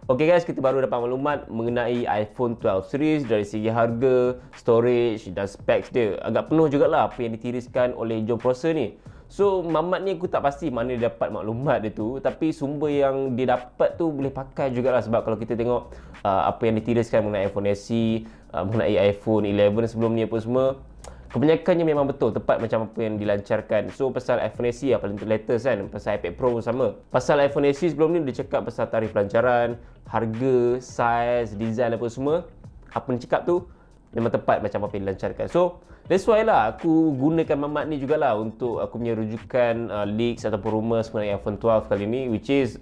Okay guys, kita baru dapat maklumat mengenai iPhone 12 series dari segi harga, storage dan specs dia. Agak penuh jugalah apa yang ditiriskan oleh John Prosser ni. So, Mamat ni aku tak pasti mana dia dapat maklumat dia tu, tapi sumber yang dia dapat tu boleh pakai jugalah, sebab kalau kita tengok apa yang ditiriskan mengenai iPhone SE, mengenai iPhone 11 sebelum ni apa semua, kebanyakannya memang betul, tepat macam apa yang dilancarkan. So, pasal iPhone SE yang paling latest kan, pasal iPad Pro pun sama. Pasal iPhone SE sebelum ni dia cakap pasal tarikh pelancaran, harga, size, design apa semua. Apa yang cakap tu memang tepat macam apa yang dilancarkan. So, that's why lah aku gunakan Mamat ni jugalah untuk aku punya rujukan leaks ataupun rumours mengenai iPhone 12 kali ni, which is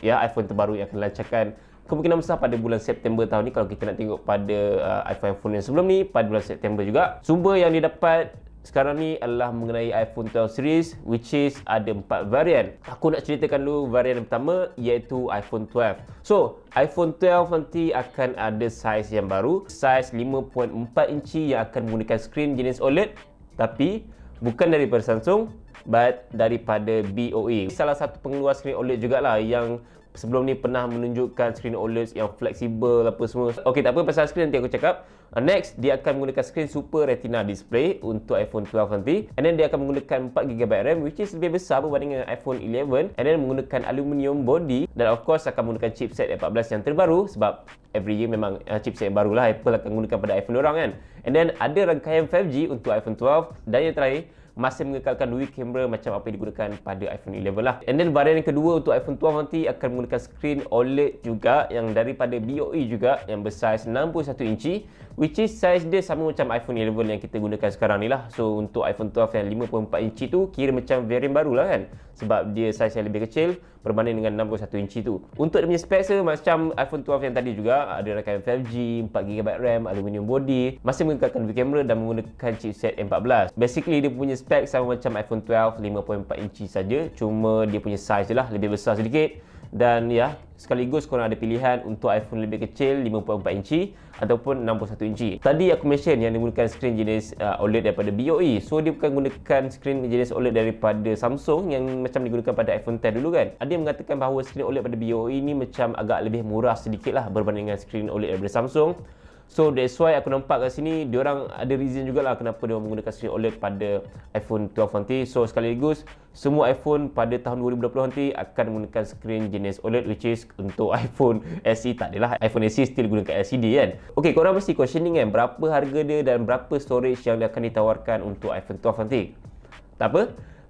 iPhone terbaru yang akan dilancarkan kemungkinan besar pada bulan September tahun ni. Kalau kita nak tengok pada iPhone yang sebelum ni, pada bulan September juga. Sumber yang didapat sekarang ni adalah mengenai iPhone 12 series, which is ada 4 varian. Aku nak ceritakan dulu varian pertama, iaitu iPhone 12. So, iPhone 12 nanti akan ada saiz yang baru, saiz 5.4 inci yang akan menggunakan skrin jenis OLED, tapi bukan daripada Samsung, but daripada BOE. Salah satu pengeluar skrin OLED jugalah yang sebelum ni pernah menunjukkan skrin OLED yang fleksibel apa semua. Okey, tak apa pasal skrin nanti aku cakap. Next, dia akan menggunakan skrin Super Retina display untuk iPhone 12 nanti. And then dia akan menggunakan 4GB RAM, which is lebih besar berbanding dengan iPhone 11. And then menggunakan aluminium body, dan of course akan menggunakan chipset A14 yang terbaru, sebab every year memang chipset yang barulah Apple akan gunakan pada iPhone orang kan. And then ada rangkaian 5G untuk iPhone 12. Dan yang terakhir, masih mengekalkan dual kamera macam apa yang digunakan pada iPhone 11 lah. And then varian yang kedua untuk iPhone 12 nanti akan menggunakan skrin OLED juga, yang daripada BOE juga, yang bersaiz 61 inci, which is saiz dia sama macam iPhone 11 yang kita gunakan sekarang ni lah. So untuk iPhone 12 yang 5.4 inci tu kira macam varian baru lah kan, sebab dia saiz yang lebih kecil berbanding dengan 61 inci tu. Untuk dia punya specs tu macam iPhone 12 yang tadi juga, ada rangkaian 5G, 4GB RAM, aluminium body, masih mengekalkan dual kamera dan menggunakan chipset A14. Basically dia punya spek sama macam iPhone 12 5.4 inci saja, cuma dia punya size je lah lebih besar sedikit. Dan ya, sekaligus korang ada pilihan untuk iPhone lebih kecil 5.4 inci ataupun 61 inci. Tadi aku mention yang dia menggunakan skrin jenis OLED daripada BOE. So dia bukan gunakan skrin jenis OLED daripada Samsung yang macam digunakan pada iPhone 10 dulu kan. Ada yang mengatakan bahawa skrin OLED pada BOE ni macam agak lebih murah sedikit lah berbanding dengan skrin OLED daripada Samsung. So that's why aku nampak kat sini diorang ada reason jugalah kenapa dia menggunakan skrin OLED pada iPhone 12 nanti. So sekaligus semua iPhone pada tahun 2020 nanti akan menggunakan skrin jenis OLED, which is untuk iPhone SE tak adalah. iPhone SE still gunakan LCD kan. Okay, korang mesti questioning kan berapa harga dia dan berapa storage yang dia akan ditawarkan untuk iPhone 12 nanti. Tak apa,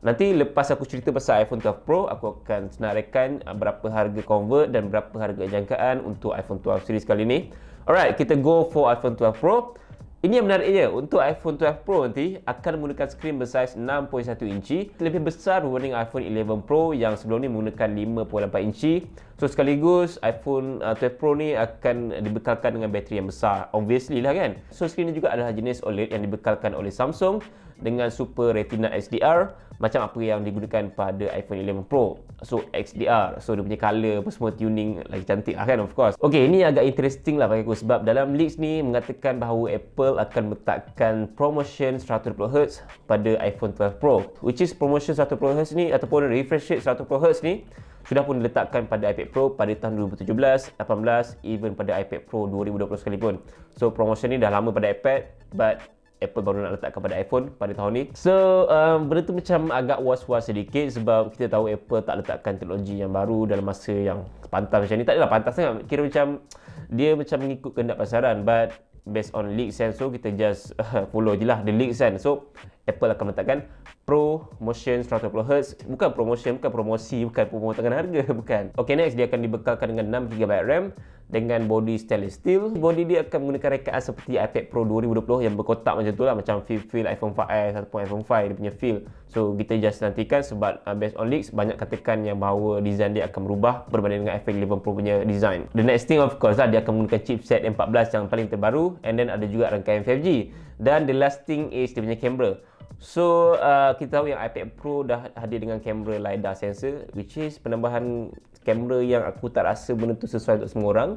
nanti lepas aku cerita pasal iPhone 12 Pro, aku akan senaraikan berapa harga convert dan berapa harga jangkaan untuk iPhone 12 series kali ni. Alright, kita go for iPhone 12 Pro. Ini yang menariknya, untuk iPhone 12 Pro nanti akan menggunakan skrin bersaiz 6.1 inci, lebih besar berbanding iPhone 11 Pro yang sebelum ni menggunakan 5.8 inci. So sekaligus iPhone 12 Pro ni akan dibekalkan dengan bateri yang besar, obviously lah kan. So skrin ni juga adalah jenis OLED yang dibekalkan oleh Samsung dengan Super Retina XDR macam apa yang digunakan pada iPhone 11 Pro. So XDR, so dia punya colour apa semua tuning lagi cantik lah kan, of course. Okay, ini agak interesting lah bagi aku, sebab dalam leaks ni mengatakan bahawa Apple akan meletakkan promotion 120Hz pada iPhone 12 Pro, which is promotion 120Hz ni ataupun refresh rate 120Hz ni sudah pun diletakkan pada iPad Pro pada tahun 2017, 18, even pada iPad Pro 2020 sekalipun. So promotion ni dah lama pada iPad, but Apple baru nak letakkan pada iPhone pada tahun ni. So benda tu macam agak was-was sedikit, sebab kita tahu Apple tak letakkan teknologi yang baru dalam masa yang pantas macam ni. Tak adalah pantas sangat, kira macam dia macam mengikut kehendak pasaran, but based on leaks kan, so kita just follow je lah the leaks kan. So Apple akan meletakkan promotion 120Hz, bukan promotion, bukan promosi, bukan pemotongan harga, bukan. Okay, next dia akan dibekalkan dengan 6GB RAM dengan body stainless steel. Body dia akan menggunakan rekaan seperti iPad Pro 2020 yang berkotak macam tu lah, macam feel iPhone 5S ataupun iPhone 5 dia punya feel. So kita just nantikan, sebab based on leaks banyak katakan yang bahawa design dia akan berubah berbanding dengan iPhone 11 Pro punya design. The next thing of course lah, dia akan menggunakan chipset A14 yang paling terbaru, and then ada juga rangkaian 5G. Dan the last thing is dia punya kamera. So kita tahu yang iPad Pro dah hadir dengan kamera LiDAR sensor, which is penambahan kamera yang aku tak rasa benda tu sesuai untuk semua orang.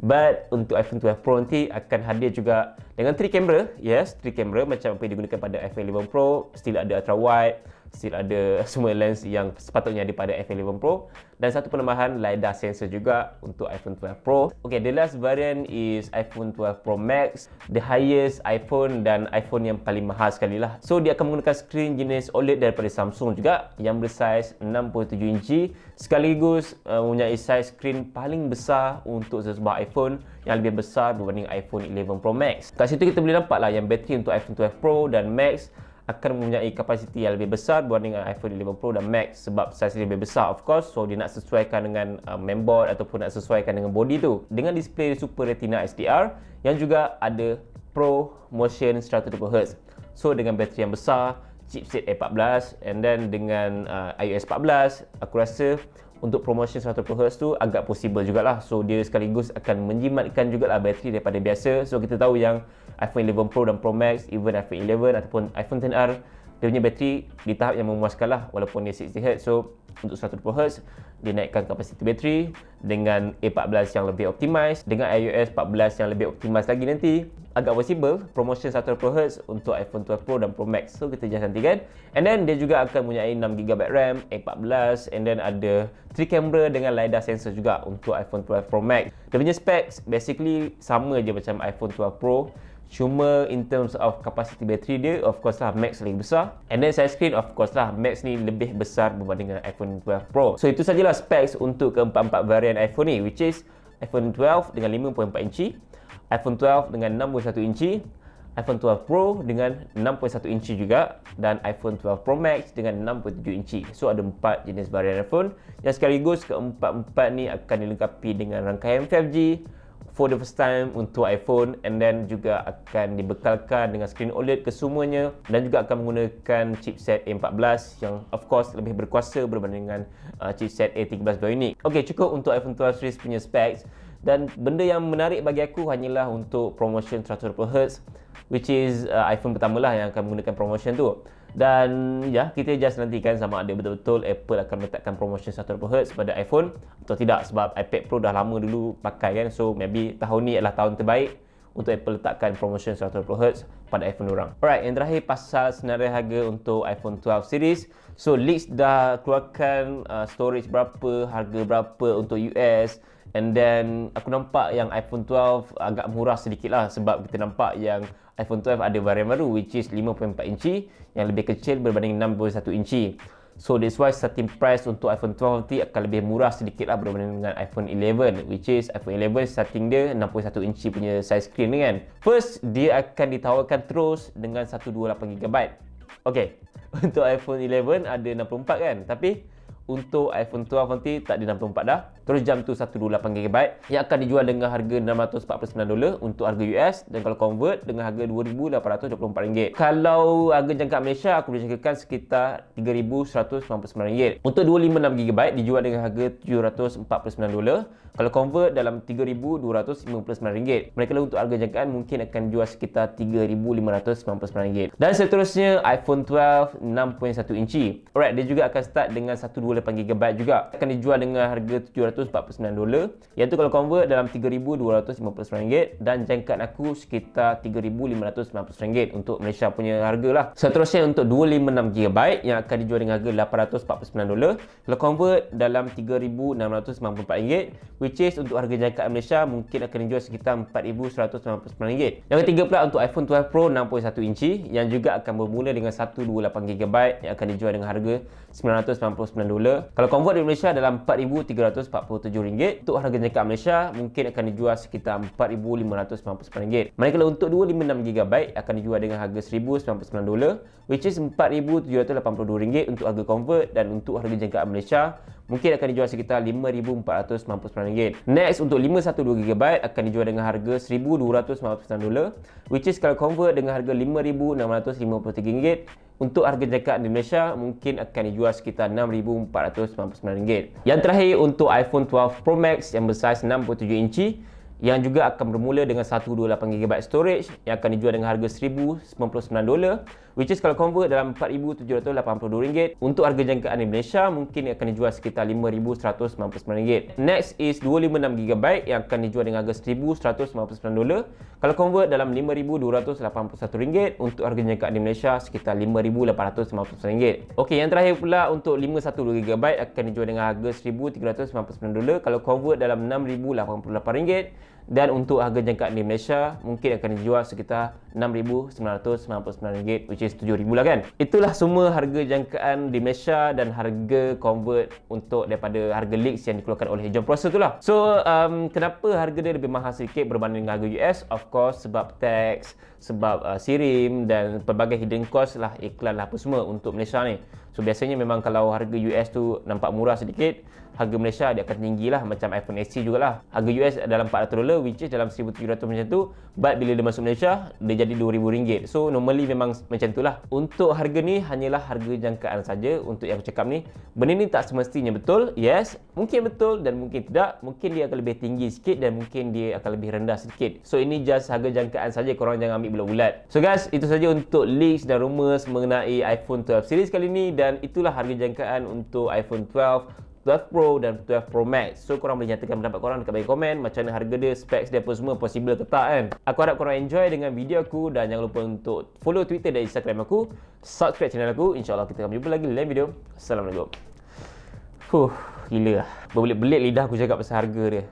But untuk iPhone 12 Pro nanti akan hadir juga dengan 3 kamera. Yes, 3 kamera macam apa yang digunakan pada iPhone 11 Pro. Still ada ultra wide, still ada semua lens yang sepatutnya ada pada iPhone 11 Pro, dan satu penambahan LiDAR sensor juga untuk iPhone 12 Pro. Okay, the last variant is iPhone 12 Pro Max, the highest iPhone dan iPhone yang paling mahal sekali lah. So dia akan menggunakan skrin jenis OLED daripada Samsung juga yang bersaiz 67 inci, sekaligus mempunyai saiz skrin paling besar untuk sebuah iPhone, yang lebih besar berbanding iPhone 11 Pro Max. Kat situ kita boleh nampak lah yang bateri untuk iPhone 12 Pro dan Max akan mempunyai kapasiti yang lebih besar berbanding dengan iPhone 11 Pro dan Max, sebab saiz lebih besar of course. So dia nak sesuaikan dengan mainboard ataupun nak sesuaikan dengan body tu. Dengan display Super Retina SDR yang juga ada Pro Motion 120Hz. So dengan bateri yang besar, chipset A14, and then dengan iOS 14, aku rasa untuk promotion 120Hz tu agak possible jugalah. So dia sekaligus akan menjimatkan jugalah bateri daripada biasa. So kita tahu yang iPhone 11 Pro dan Pro Max, even iPhone 11 ataupun iPhone XR, dia punya bateri di tahap yang memuaskan lah, walaupun dia 60Hz. So untuk 120Hz dia naikkan kapasiti bateri dengan A14 yang lebih optimize, dengan iOS 14 yang lebih optimize lagi nanti, agak possible promotion 120Hz untuk iPhone 12 Pro dan Pro Max. So kita just nantikan. And then dia juga akan mempunyai 6GB RAM, A14, and then ada 3 kamera dengan LiDAR sensor juga untuk iPhone 12 Pro Max. Dia punya specs basically sama je macam iPhone 12 Pro, cuma in terms of capacity battery dia, of course lah Max lebih besar, and then size screen of course lah Max ni lebih besar berbanding dengan iPhone 12 Pro. So itu sajalah specs untuk keempat-empat varian iPhone ni, which is iPhone 12 dengan 5.4 inci, iPhone 12 dengan 61 inci, iPhone 12 Pro dengan 6.1 inci juga, dan iPhone 12 Pro Max dengan 6.7 inci. So ada 4 jenis varian iPhone yang sekaligus keempat-empat ni akan dilengkapi dengan rangkaian 5G for the first time untuk iPhone, and then juga akan dibekalkan dengan skrin OLED kesemuanya, dan juga akan menggunakan chipset A14 yang of course lebih berkuasa berbanding dengan chipset A13 Bionic. Okay, cukup untuk iPhone 12 series punya specs, dan benda yang menarik bagi aku hanyalah untuk promotion 120Hz, which is iPhone pertama lah yang akan menggunakan promotion tu. Dan ya, kita just nantikan sama ada betul-betul Apple akan meletakkan promotion 120Hz pada iPhone atau tidak, sebab iPad Pro dah lama dulu pakai kan. So maybe tahun ni adalah tahun terbaik untuk Apple letakkan promotion 120Hz pada iPhone orang. Alright, yang terakhir pasal senarai harga untuk iPhone 12 series. So leaks dah keluarkan storage berapa, harga berapa untuk US, and then aku nampak yang iPhone 12 agak murah sedikit lah, sebab kita nampak yang iPhone 12 ada varian baru which is 5.4 inci yang lebih kecil berbanding 6.1 inci. So that's why starting price untuk iPhone 12 nanti akan lebih murah sedikit lah berbanding dengan iPhone 11, which is iPhone 11 starting dia 6.1 inci punya size screen ni kan. First, dia akan ditawarkan terus dengan 128GB. Okay, untuk iPhone 11 ada 64 kan, tapi untuk iPhone 12 nanti tak ada 64 dah. Terus jam tu 128GB yang akan dijual dengan harga $649 untuk harga US, dan kalau convert dengan harga RM2,824. Kalau harga jangka Malaysia aku boleh cakapkan sekitar RM3,199. Untuk 256GB dijual dengan harga $749. Kalau convert dalam RM3,259. Manakala untuk harga jangkaan mungkin akan dijual sekitar RM3,599. Dan seterusnya iPhone 12 6.1 inci. Alright, dia juga akan start dengan 128GB juga. Akan dijual dengan harga $749. Yang tu kalau convert dalam RM3,259, dan jangkaan aku sekitar RM3,599 untuk Malaysia punya harga lah. Seterusnya untuk 256GB yang akan dijual dengan harga $849. Kalau convert dalam RM3,694, which is untuk harga jangkaan Malaysia mungkin akan dijual sekitar RM4,199. Yang ketiga pula untuk iPhone 12 Pro 6.1 inci yang juga akan bermula dengan 128GB yang akan dijual dengan harga $999. Kalau convert di Malaysia dalam RM4,347. Untuk harga jangkaan Malaysia mungkin akan dijual sekitar RM4,599. Manakala untuk 256GB akan dijual dengan harga $1,099, which is RM4,782 untuk harga convert, dan untuk harga jangkaan Malaysia mungkin akan dijual sekitar RM5,499. Next, untuk 512GB akan dijual dengan harga $1,299, which is kalau convert dengan harga RM5,653. Untuk harga jangkaan di Malaysia mungkin akan dijual sekitar RM6,499. Yang terakhir untuk iPhone 12 Pro Max yang bersaiz 67 inci yang juga akan bermula dengan 128GB storage yang akan dijual dengan harga $1,099, which is kalau convert dalam RM4,782. Untuk harga jangkaan di Malaysia mungkin akan dijual sekitar RM5,199. Next is 256GB yang akan dijual dengan harga $1,199. Kalau convert dalam RM5,281. Untuk harga jangkaan di Malaysia sekitar RM5,899. Okey, yang terakhir pula untuk 512GB akan dijual dengan harga $1,399. Kalau convert dalam RM6,088. Dan untuk harga jangkaan di Malaysia mungkin akan dijual sekitar RM6,999, which is RM7,000 lah kan. Itulah semua harga jangkaan di Malaysia dan harga convert untuk daripada harga leaks yang dikeluarkan oleh John Prosser tu lah. So kenapa harga dia lebih mahal sedikit berbanding dengan harga US? Of course sebab tax, sebab SIRIM dan pelbagai hidden cost lah, iklan lah apa semua untuk Malaysia ni. So biasanya memang kalau harga US tu nampak murah sedikit, harga Malaysia dia akan tinggi lah, macam iPhone SE jugalah. Harga US dalam $400, which is dalam $1,700 macam tu, but bila dia masuk Malaysia dia jadi RM2,000. So normally memang macam tu lah. Untuk harga ni hanyalah harga jangkaan saja untuk yang aku cakap ni. Benda ni tak semestinya betul. Yes, mungkin betul dan mungkin tidak. Mungkin dia akan lebih tinggi sikit dan mungkin dia akan lebih rendah sikit. So ini just harga jangkaan saja, korang jangan ambil bulat-bulat. So guys, itu saja untuk leaks dan rumours mengenai iPhone 12 series kali ni, dan itulah harga jangkaan untuk iPhone 12 Pro dan 12 Pro Max. So korang boleh nyatakan pendapat korang dekat bagi komen, macam mana harga dia, specs dia apa semua, possible ke tak kan. Aku harap korang enjoy dengan video aku, dan jangan lupa untuk follow Twitter dan Instagram aku, subscribe channel aku. InsyaAllah kita akan berjumpa lagi di lain video. Assalamualaikum. Gila lah, berbelit-belit lidah aku cakap pasal harga dia.